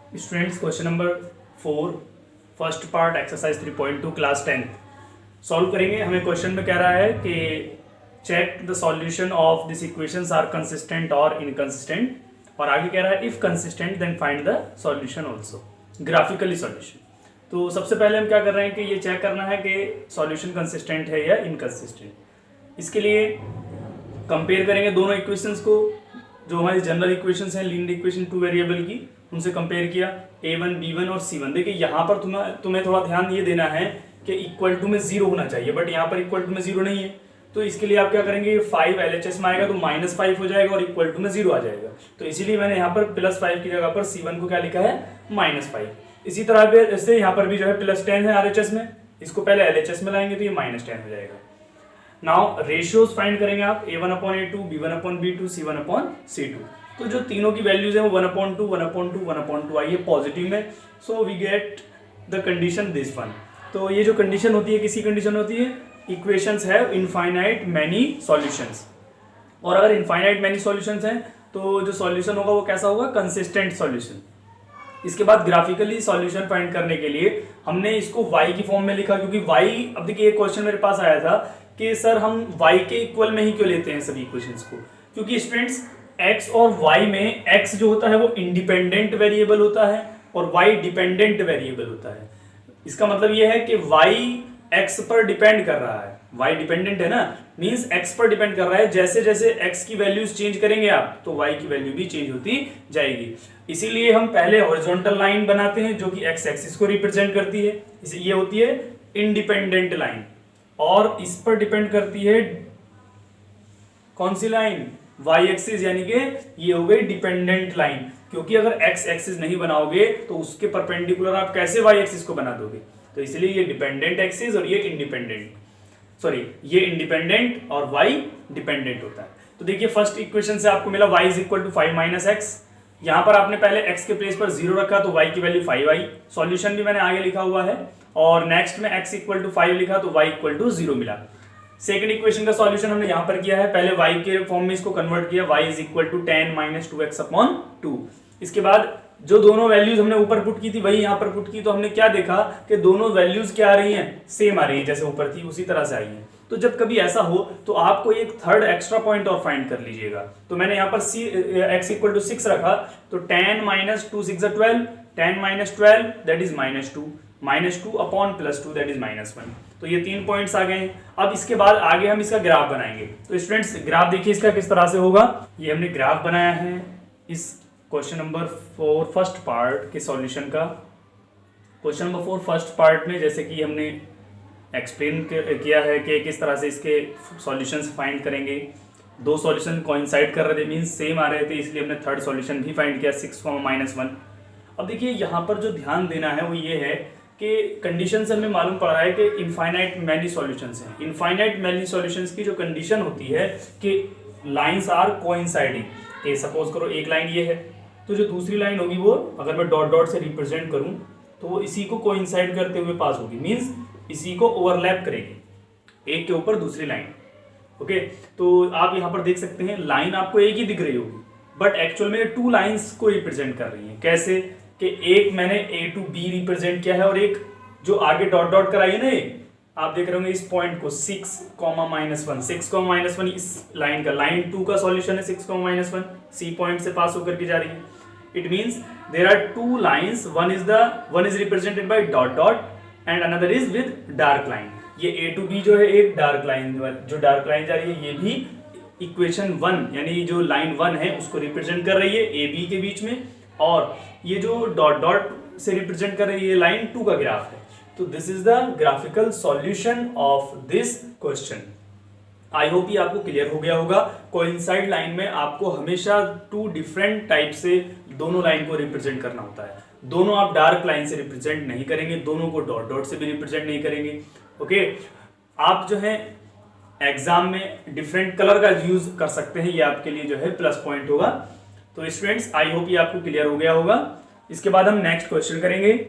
Students question number 4 first part exercise 3.2 class 10 solve करेंगे। हमें question में कह रहा है कि check the solution of this equations are consistent और इनकंसिस्टेंट, और आगे कह रहा है if consistent then find the solution also graphically solution. तो सबसे पहले हम क्या कर रहे हैं कि ये चेक करना है कि सॉल्यूशन कंसिस्टेंट है या इनकंसिस्टेंट। इसके लिए कंपेयर करेंगे दोनों इक्वेशंस को, जो हमारी जनरल इक्वेशंस हैं लीनियर इक्वेशन टू वेरिएबल की, उनसे कंपेयर किया a1 b1 और c1। देखिए यहाँ पर तुम्हें थोड़ा ध्यान ये देना है कि इक्वल टू में जीरो होना चाहिए, बट यहाँ पर इक्वल टू में जीरो नहीं है। तो इसके लिए आप क्या करेंगे, 5 LHS में आएगा तो -5 हो जाएगा और इक्वल टू में जीरो आ जाएगा। तो इसीलिए मैंने यहाँ पर +5 की जगह पर c1 को क्या लिखा है, -5। इसी तरह से यहाँ पर भी जो है +10 है RHS में, इसको पहले LHS में लाएंगे तो ये -10 हो जाएगा। नाउ रेशियोज फाइंड करेंगे आप, a1/a2, b1/b2, c1/c2। तो जो तीनों की वैल्यूज है वो 1/2, 1/2, 1/2 आई है पॉजिटिव में। So we get the condition this one. तो ये जो कंडीशन होती है, किसी कंडीशन होती है, equations have infinite many solutions. और अगर इनफाइनाइट मैनी सॉल्यूशंस हैं तो जो सॉल्यूशन होगा वो कैसा होगा, कंसिस्टेंट सॉल्यूशन। इसके बाद ग्राफिकली सॉल्यूशन फाइंड करने के लिए हमने इसको y की फॉर्म में लिखा, क्योंकि y, अब देखिए एक क्वेश्चन मेरे पास आया था कि सर हम y के इक्वल में ही क्यों लेते हैं सभी इक्वेशंस को, क्योंकि स्टूडेंट्स x और y में x जो होता है वो इंडिपेंडेंट वेरिएबल होता है और y डिपेंडेंट वेरिएबल होता है। इसका मतलब ये है कि y x पर डिपेंड कर रहा है, y डिपेंडेंट है ना, मींस x पर डिपेंड कर रहा है। जैसे जैसे x की वैल्यूज चेंज करेंगे आप तो y की वैल्यू भी चेंज होती जाएगी। इसीलिए हम पहले हॉरिजॉन्टल लाइन बनाते हैं जो कि x एक्सिस को रिप्रेजेंट करती है, ये होती है इंडिपेंडेंट लाइन, और इस पर डिपेंड करती है कौन सी लाइन, y एक्सिस, यानी कि ये हो गई डिपेंडेंट लाइन। क्योंकि अगर x एक्सिस नहीं बनाओगे तो उसके परपेंडिकुलर आप कैसे y एक्सिस को बना दोगे। तो इसलिए ये डिपेंडेंट एक्सिस और ये इंडिपेंडेंट, सॉरी ये इंडिपेंडेंट और y डिपेंडेंट होता है। तो देखिए फर्स्ट इक्वेशन से आपको मिला y is equal to 5 - x। यहां पर आपने पहले x के प्लेस पर 0 रखा तो y की वैल्यू 5 आई। सॉल्यूशन भी मैंने आगे लिखा हुआ है, और नेक्स्ट में x इक्वल टू 5 लिखा तो y इक्वल टू 0 मिला। सेकंड इक्वेशन का सॉल्यूशन हमने यहां पर किया है, पहले y के फॉर्म में इसको कन्वर्ट किया, y is equal to 10 - 2x/2। इसके बाद जो दोनों वैल्यूज हमने ऊपर पुट की थी वही यहां पर पुट की, तो हमने क्या देखा कि दोनों वैल्यूज क्या आ रही हैं, सेम आ रही है, जैसे ऊपर थी उसी तरह से आई है। तो जब कभी ऐसा हो तो आपको एक थर्ड एक्स्ट्रा पॉइंट और फाइंड कर लीजिएगा। तो मैंने यहाँ पर x इक्वल टू 6 रखा, तो 10 - 2 6 12, 10 - 12 that is -2, -2 upon +2 that is -1। तो ये 3 पॉइंट्स आ गए। अब इसके बाद आगे हम इसका ग्राफ बनाएंगे। तो स्टूडेंट्स ग्राफ देखिए इसका किस तरह से होगा। ये हमने ग्राफ बनाया है इस क्वेश्चन नंबर 4 फर्स्ट पार्ट के सॉल्यूशन का। क्वेश्चन नंबर 4 फर्स्ट पार्ट में जैसे कि हमने एक्सप्लेन किया है कि किस तरह से इसके सॉल्यूशंस फाइंड करेंगे। दो सॉल्यूशन कोइंसाइड कर रहे थे, मींस सेम आ रहे थे, इसलिए हमने थर्ड सॉल्यूशन भी फाइंड किया 6, -1। अब देखिए यहाँ पर जो ध्यान देना है वो ये है कि कंडीशन से हमें मालूम पड़ रहा है कि इनफाइनाइट मैनी सॉल्यूशंस हैं। इनफाइनाइट मैनी सॉल्यूशंस की जो कंडीशन होती है कि लाइंस आर कोइंसाइडिंग। सपोज करो एक लाइन ये है, तो जो दूसरी लाइन होगी वो अगर मैं डॉट डॉट से रिप्रेजेंट करूं तो वो इसी को कोइंसाइड करते हुए पास होगी, मींस इसी को ओवरलैप करेगी, एक के ऊपर दूसरी लाइन। ओके, तो आप यहाँ पर देख सकते हैं लाइन आपको एक ही दिख रही होगी, बट एक्चुअल में 2 लाइंस को रिप्रेजेंट कर रही हैं। कैसे कि एक मैंने A to B रिप्रेजेंट किया है, और एक जो आगे डॉट डॉट कराई है ना, आप देख रहे होंगे इस पॉइंट को 6, -1, 6, -1 इस लाइन का, लाइन 2 का सॉल्यूशन है 6, -1, C पॉइंट से पास होकर के जा रही है। It means there are 2 lines, one is represented by dot dot and another is with dark line. ये A to B जो है एक डार्क लाइन, जो डार्क लाइन जा रही है ये भी इक्वेशन 1 यानी जो लाइन 1 है उसको रिप्रेजेंट कर रही है A B के बीच में, और ये जो डॉट डॉट से रिप्रेजेंट कर रही है ये लाइन 2 का ग्राफ है। तो this is the graphical solution of this question. I hope ये आपको क्लियर हो गया होगा। कोइंसाइड लाइन में आपको हमेशा 2 डिफरेंट टाइप से दोनों लाइन को रिप्रेजेंट करना होता है। दोनों आप डार्क लाइन से रिप्रेजेंट नहीं करेंगे, दोनों को डॉट डॉट से भी रिप्रेजेंट नहीं करेंगे। ओके, आप जो है एग्जाम में डिफरेंट कलर का यूज कर सकते हैं, ये आपके लिए जो है प्लस पॉइंट होगा। तो स्टूडेंट्स आई होप ये आपको क्लियर हो गया होगा। इसके बाद हम नेक्स्ट क्वेश्चन करेंगे।